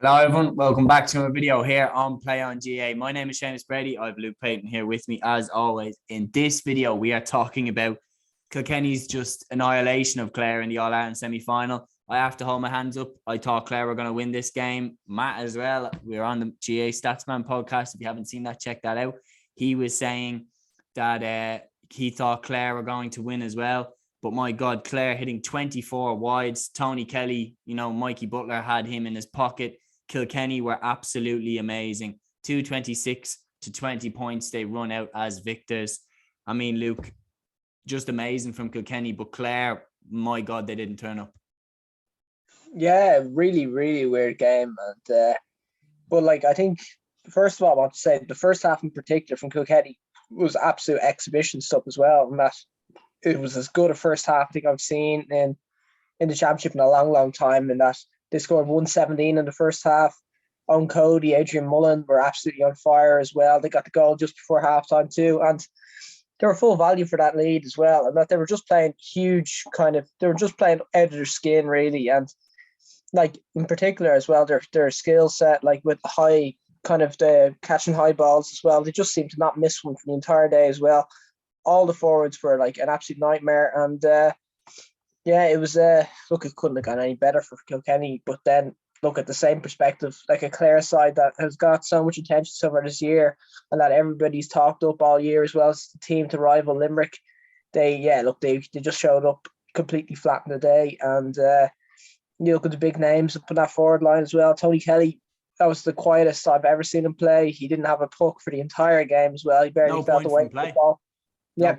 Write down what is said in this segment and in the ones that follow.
Hello everyone, welcome back to a video here on Play on GA. My name is Seamus Brady. I have Luke Payton here with me as always. In this video, we are talking about Kilkenny's just annihilation of Clare in the All-Ireland semi-final. I have to hold my hands up. I thought Clare were going to win this game. Matt as well. We're on the GA Statsman podcast. If you haven't seen that, check that out. He was saying that he thought Clare were going to win as well. But my God, Clare hitting 24 wides. Tony Kelly, Mikey Butler had him in his pocket. Kilkenny were absolutely amazing. 226 to 20 points. They run out as victors. I mean, Luke, just amazing from Kilkenny. But Clare, my God, they didn't turn up. Yeah, really, really weird game. And but I think, first of all, I want to say the first half in particular from Kilkenny was absolute exhibition stuff as well. And that it was as good a first half I think I've seen in the championship in a long, long time. And that they scored 117 in the first half. Owen Cody, Adrian Mullen were absolutely on fire as well. They got the goal just before halftime too. And they were full value for that lead as well. And that they were just playing they were just playing out of their skin really. And in particular as well, their skill set, with the high the catching high balls as well. They just seemed to not miss one for the entire day as well. All the forwards were an absolute nightmare. And it was look, it couldn't have gone any better for Kilkenny. But then look at the same perspective, a Clare side that has got so much attention so far this year, and that everybody's talked up all year as well as the team to rival Limerick. They just showed up completely flat in the day. And you look at the big names up in that forward line as well. Tony Kelly, that was the quietest I've ever seen him play. He didn't have a puck for the entire game as well. He barely felt the weight of the ball. Yeah,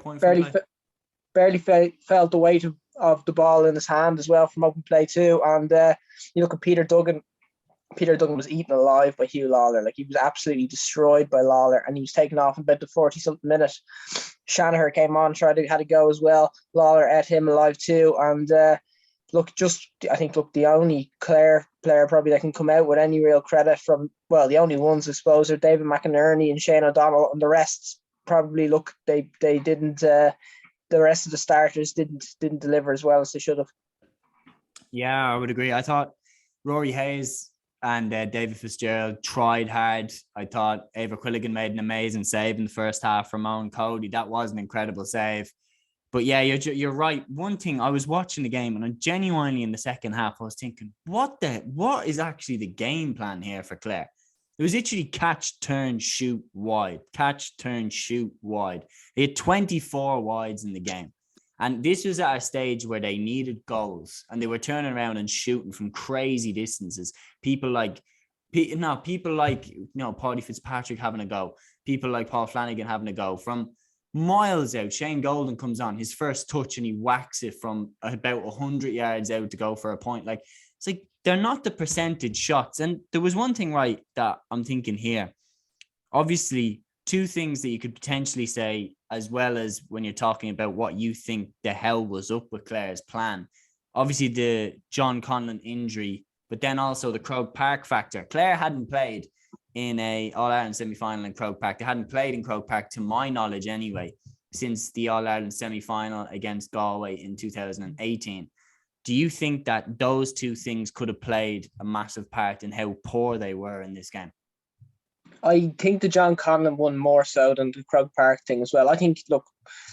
barely felt the weight of the ball in his hand as well from open play too. And you look at Peter Duggan. Peter Duggan was eaten alive by Hugh Lawler. He was absolutely destroyed by Lawler, and he was taken off in about the 40-something minute. Shanahan came on, had a go as well. Lawler ate him alive too. And I think the only Clare player probably that can come out with any real credit from, the only ones I suppose are David McInerney and Shane O'Donnell, and the rest probably they didn't. The rest of the starters didn't deliver as well as they should have. Yeah, I would agree. I thought Rory Hayes and David Fitzgerald tried hard. I thought Ava Quilligan made an amazing save in the first half from Owen Cody. That was an incredible save. But yeah, you're right. One thing, I was watching the game and I genuinely in the second half, I was thinking, what is actually the game plan here for Clare? It was literally catch, turn, shoot, wide. Catch, turn, shoot, wide. They had 24 wides in the game. And this was at a stage where they needed goals and they were turning around and shooting from crazy distances. People like Paddy Fitzpatrick having a go. People like Paul Flanagan having a go. From miles out, Shane Golden comes on, his first touch, and he whacks it from about 100 yards out to go for a point. It's they're not the percentage shots. And there was one thing, right, that I'm thinking here. Obviously, two things that you could potentially say, as well as when you're talking about what you think the hell was up with Clare's plan. Obviously, the John Conlon injury, but then also the Croke Park factor. Clare hadn't played in a All-Ireland semi-final in Croke Park. They hadn't played in Croke Park, to my knowledge anyway, since the All-Ireland semi-final against Galway in 2018. Do you think that those two things could have played a massive part in how poor they were in this game? I think the John Conlon one more so than the Croke Park thing as well. I think,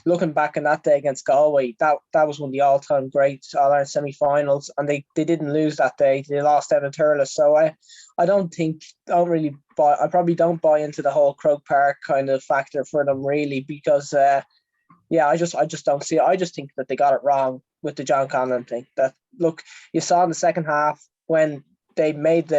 looking back on that day against Galway, that was one of the all-time great All-Ireland semi-finals, and they didn't lose that day. They lost out in Thurles. So I probably don't buy into the whole Croke Park kind of factor for them really, because I just don't see it. I just think that they got it wrong with the John Conlon thing. That, look, you saw in the second half when they made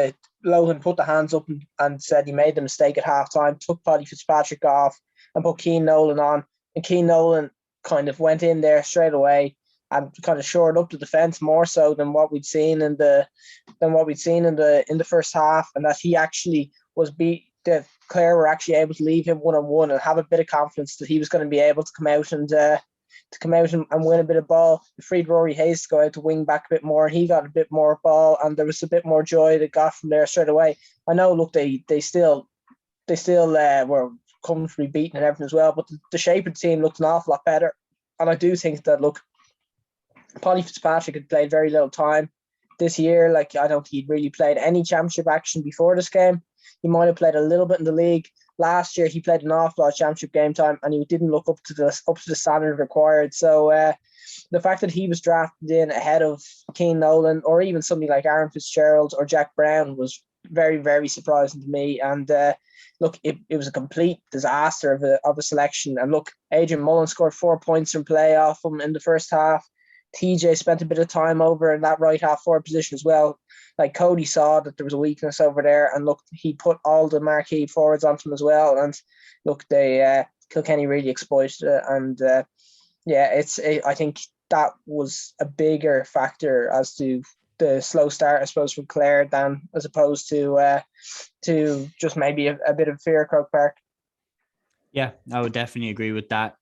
Lohan put the hands up and said he made the mistake at halftime, took Paddy Fitzpatrick off and put Cian Nolan on. And Cian Nolan kind of went in there straight away and kind of shored up the defence more so than what we'd seen in the first half, and that he actually was that Clare were actually able to leave him one-on-one and have a bit of confidence that he was going to be able to come out and win a bit of ball. It freed Rory Hayes to go out to wing back a bit more, and he got a bit more ball, and there was a bit more joy that got from there straight away. I know, look, they still were comfortably beaten and everything as well, but the shape of the team looked an awful lot better. And I do think that, look, Paddy Fitzpatrick had played very little time. this year. Like, I don't think he'd really played any championship action before this game. He might have played a little bit in the league. Last year, he played an awful lot of championship game time, and he didn't look up to the standard required. So the fact that he was drafted in ahead of Keane Nolan, or even somebody like Aaron Fitzgerald or Jack Brown, was very, very surprising to me. And look, it was a complete disaster of a selection. And look, Adrian Mullen scored 4 points from play off him in the first half. TJ spent a bit of time over in that right half forward position as well. Like, Cody saw that there was a weakness over there, and look, he put all the marquee forwards onto him as well. And look, they Kilkenny really exploited it. And I think that was a bigger factor as to the slow start, I suppose, from Clare, than as opposed to just maybe a bit of fear at Croke Park. Yeah, I would definitely agree with that.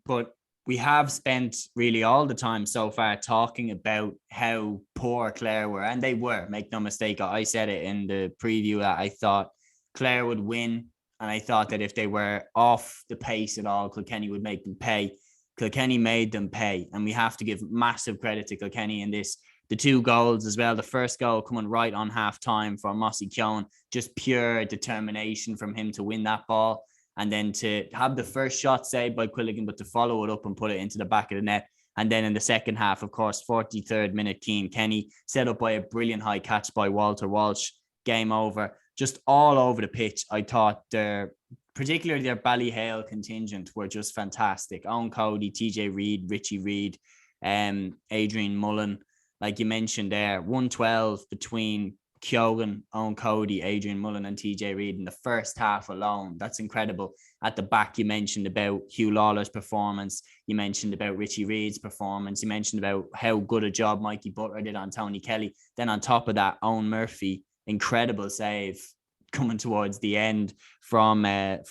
But we have spent really all the time so far talking about how poor Clare were, and they were, make no mistake. I said it in the preview that I thought Clare would win, and I thought that if they were off the pace at all, Kilkenny would make them pay. Kilkenny made them pay, and we have to give massive credit to Kilkenny in this. The 2 goals as well, the first goal coming right on half time for Mossy Keown, just pure determination from him to win that ball. And then to have the first shot saved by Quilligan, but to follow it up and put it into the back of the net. And then in the second half, of course, 43rd minute, Cian Kenny set up by a brilliant high catch by Walter Walsh. Game over. Just all over the pitch. I thought particularly their Ballyhale contingent were just fantastic. Owen Cody, TJ Reid, Richie Reid, Adrian Mullen. Like you mentioned there, 112 between Keoghan, Owen Cody, Adrian Mullen and TJ Reid in the first half alone. That's incredible. At the back, you mentioned about Hugh Lawler's performance. You mentioned about Richie Reid's performance. You mentioned about how good a job Mikey Butler did on Tony Kelly. Then on top of that, Owen Murphy, incredible save coming towards the end from I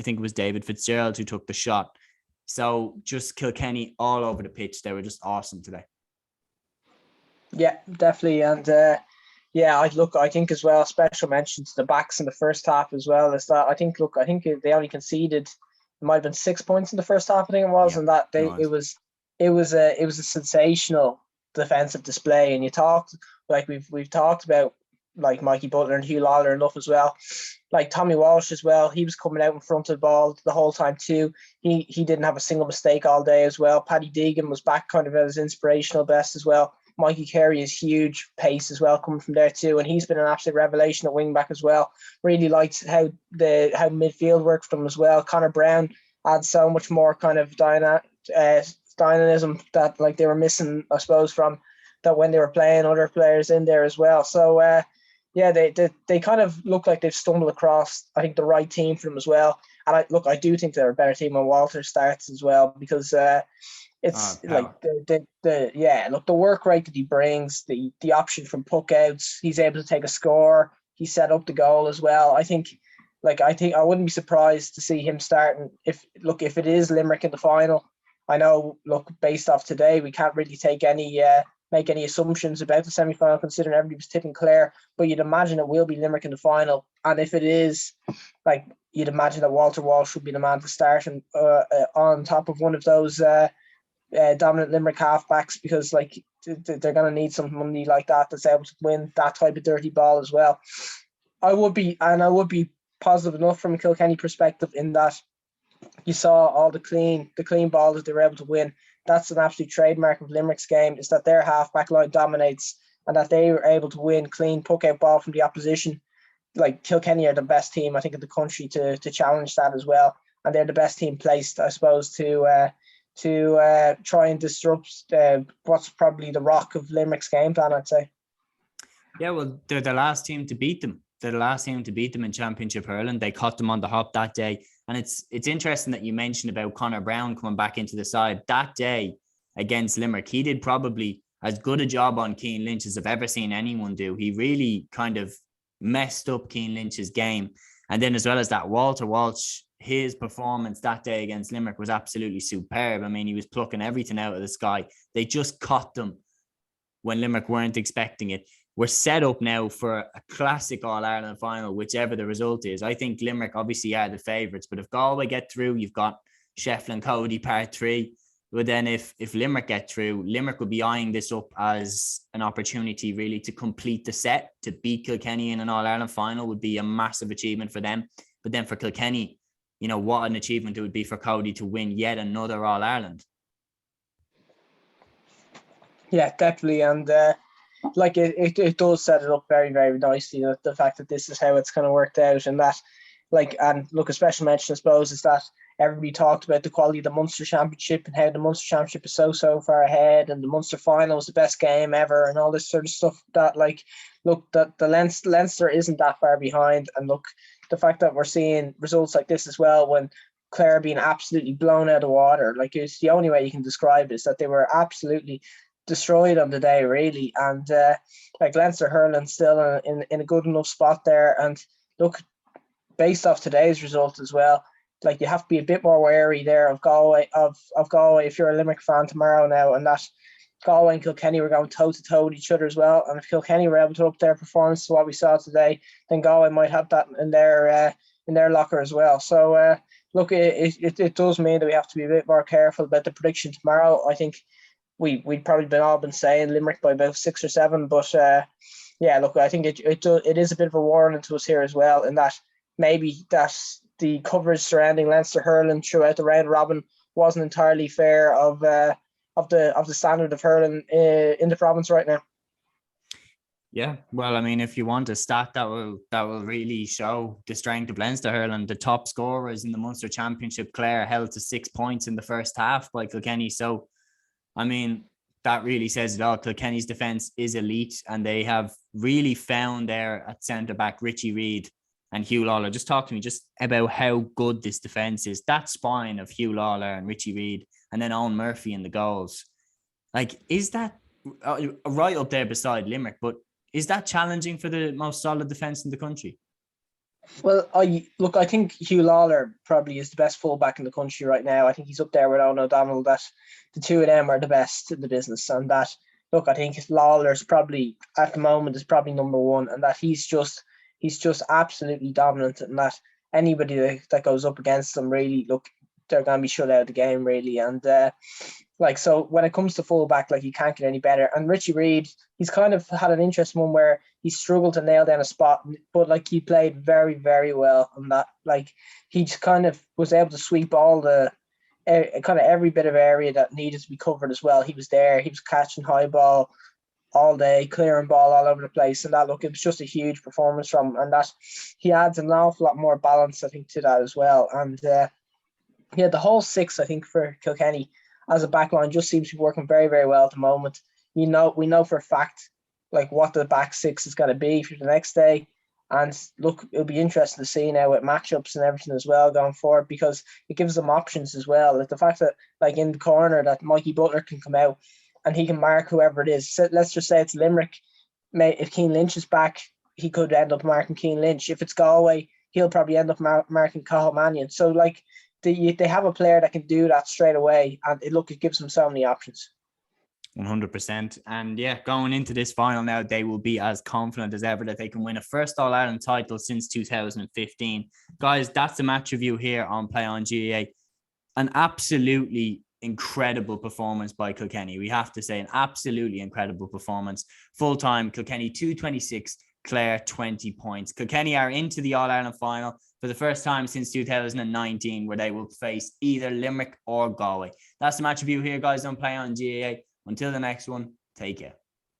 think it was David Fitzgerald who took the shot. So just Kilkenny all over the pitch. They were just awesome today. Yeah, definitely. And I think as well, special mention to the backs in the first half as well, is that I think they only conceded, it might have been 6 points in the first half, I think it was, and that it was a sensational defensive display. And you talked, like we've talked about, like Mikey Butler and Hugh Lawler enough as well. Like Tommy Walsh as well, he was coming out in front of the ball the whole time too. He didn't have a single mistake all day as well. Paddy Deegan was back kind of at his inspirational best as well. Mikey Carey is huge pace as well coming from there too, and he's been an absolute revelation at wing back as well. Really liked how midfield worked for them as well. Connor Brown adds so much more kind of dynamism that like they were missing, I suppose, from that when they were playing other players in there as well. So they kind of look like they've stumbled across, I think, the right team for them as well. And I do think they're a better team when Walter starts as well, because it's like the work rate that he brings, the option from puck outs, he's able to take a score, he set up the goal as well. I think I wouldn't be surprised to see him starting if it is Limerick in the final. I know, based off today, we can't really take make any assumptions about the semi-final considering everybody was tipping Clare, but you'd imagine it will be Limerick in the final. And if it is, like, you'd imagine that Walter Walsh would be the man to start and on top of one of those dominant Limerick halfbacks, because like they're going to need somebody like that that's able to win that type of dirty ball as well. I would be positive enough from a Kilkenny perspective in that you saw all the clean balls that they were able to win. That's an absolute trademark of Limerick's game, is that their half-back line dominates and that they were able to win clean puck-out ball from the opposition. Like, Kilkenny are the best team, I think, in the country to challenge that as well. And they're the best team placed, I suppose, to try and disrupt what's probably the rock of Limerick's game plan, I'd say. Yeah, well, they're the last team to beat them. They're the last team to beat them in Championship hurling. They caught them on the hop that day. And it's interesting that you mentioned about Connor Brown coming back into the side. That day against Limerick, he did probably as good a job on Cian Lynch as I've ever seen anyone do. He really kind of messed up Cian Lynch's game. And then as well as that, Walter Walsh, his performance that day against Limerick was absolutely superb. I mean, he was plucking everything out of the sky. They just caught them when Limerick weren't expecting it. We're set up now for a classic All-Ireland final, whichever the result is. I think Limerick obviously are the favourites, but if Galway get through, you've got Shefflin Cody Part 3. But then if Limerick get through, Limerick would be eyeing this up as an opportunity really to complete the set. To beat Kilkenny in an All-Ireland final would be a massive achievement for them. But then for Kilkenny, you know, what an achievement it would be for Cody to win yet another All-Ireland. Yeah, definitely. And like it does set it up very, very nicely. The fact that this is how it's kind of worked out, and that, like, and look, a special mention, I suppose, is that everybody talked about the quality of the Munster Championship and how the Munster Championship is so far ahead, and the Munster final was the best game ever, and all this sort of stuff. That, like, look, that the Leinster isn't that far behind, and look, the fact that we're seeing results like this as well, when Clare being absolutely blown out of the water, like, it's the only way you can describe it, is that they were absolutely destroyed on the day, really. And like, Leinster hurling still in a good enough spot there. And look, based off today's result as well, like, you have to be a bit more wary there of Galway, of Galway, if you're a Limerick fan tomorrow now, and that Galway and Kilkenny were going toe to toe with each other as well. And if Kilkenny were able to up their performance to what we saw today, then Galway might have that in their locker as well. So look, it does mean that we have to be a bit more careful about the prediction tomorrow. I think we'd probably been saying Limerick by about 6 or 7, but yeah, look, I think it is a bit of a warning to us here as well, in that maybe that the coverage surrounding Leinster hurling throughout the round robin wasn't entirely fair of the standard of hurling in the province right now. Yeah, well, I mean, if you want a stat that will really show the strength of Leinster hurling, the top scorers in the Munster Championship, Clare, held to 6 points in the first half by Kilkenny. So, I mean, that really says it all. Kilkenny's defence is elite, and they have really found there at centre-back Richie Reid and Hugh Lawler. Just talk to me just about how good this defence is. That spine of Hugh Lawler and Richie Reid, and then Owen Murphy in the goals. Like, is that right up there beside Limerick? But is that challenging for the most solid defence in the country? Well, I think Hugh Lawler probably is the best fullback in the country right now. I think he's up there with Owen O'Donnell. That the two of them are the best in the business, and that, look, I think Lawler's probably at the moment is probably number one, and that he's just absolutely dominant, and that anybody that goes up against them, really, look, they're going to be shut out of the game, really. And like, so when it comes to fullback, like, you can't get any better. And Richie Reid, he's kind of had an interesting one where he struggled to nail down a spot, but like, he played very, very well on that. Like, he just kind of was able to sweep all the kind of every bit of area that needed to be covered as well. He was there, he was catching high ball all day, clearing ball all over the place, and that, look, it was just a huge performance from him, and that he adds an awful lot more balance, I think, to that as well. And yeah, the whole six, I think, for Kilkenny as a backline just seems to be working very, very well at the moment. We know for a fact, like, what the back six is going to be for the next day. And look, it'll be interesting to see now with matchups and everything as well going forward, because it gives them options as well. Like, the fact that, like, in the corner, that Mikey Butler can come out and he can mark whoever it is. So let's just say it's Limerick. If Cian Lynch is back, he could end up marking Cian Lynch. If it's Galway, he'll probably end up marking Cathal Mannion. So, like, they have a player that can do that straight away, and it gives them so many options. 100%. And yeah, going into this final now, they will be as confident as ever that they can win a first All-Ireland title since 2015. Guys, that's the match review here on Play on GAA. An absolutely incredible performance by Kilkenny. We have to say, an absolutely incredible performance. Full-time, Kilkenny 226, Clare 20 points. Kilkenny are into the All-Ireland final for the first time since 2019, where they will face either Limerick or Galway. That's the match review here, guys, on Play on GAA. Until the next one, take care.